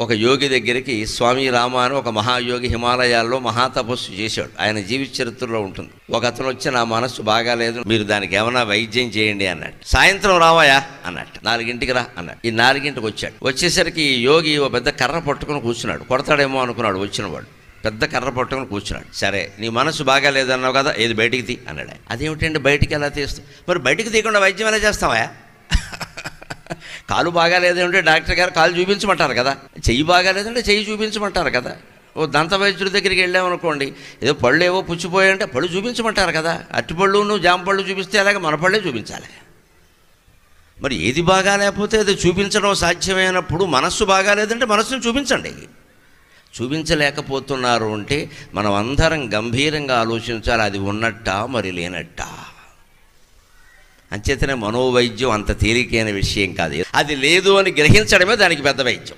ఒక యోగి దగ్గరికి స్వామి రామ అని ఒక మహాయోగి హిమాలయాల్లో మహాతపస్సు చేశాడు. ఆయన జీవిత చరిత్రలో ఉంటుంది. ఒక అతను వచ్చి నా మనస్సు బాగాలేదు, మీరు దానికి ఏమైనా వైద్యం చేయండి అన్నాడు. సాయంత్రం రావాయా అన్నట్టు, 4ంటికి రా అన్నాడు. ఈ 4ంటికి వచ్చాడు. వచ్చేసరికి ఈ యోగి ఒక పెద్ద కర్ర పట్టుకుని కూర్చున్నాడు. కొడతాడేమో అనుకున్నాడు వచ్చినవాడు. పెద్ద కర్ర పట్టుకుని కూర్చున్నాడు. సరే నీ మనసు బాగాలేదన్నావు కదా, ఏది బయటికి తీ అన్నాడు. అదేమిటండి బయటికి ఎలా తీస్తావు? మరి బయటికి తీయకుండా వైద్యం ఎలా చేస్తావా? కాలు బాగాలేదంటే డాక్టర్ గారు కాలు చూపించమంటారు కదా, చెయ్యి బాగాలేదంటే చెయ్యి చూపించమంటారు కదా. ఓ దంత వైద్యుడి దగ్గరికి వెళ్ళామనుకోండి, ఏదో పళ్ళు ఏవో పుచ్చిపోయాయంటే పళ్ళు చూపించమంటారు కదా. అరటిపళ్ళు నువ్వు జామ పళ్ళు చూపిస్తే అలాగే మన పళ్ళే చూపించాలి. మరి ఏది బాగా లేకపోతే అది చూపించడం సాధ్యమైనప్పుడు మనస్సు బాగాలేదంటే మనస్సును చూపించండి. చూపించలేకపోతున్నారు అంటే మనం అందరం గంభీరంగా ఆలోచించాలి, అది ఉన్నట్టా మరి లేనట్టా. అంచేతనే మనోవైద్యం అంత తేలికైన విషయం కాదు. అది లేదు అని గ్రహించడమే దానికి పెద్ద వైద్యం.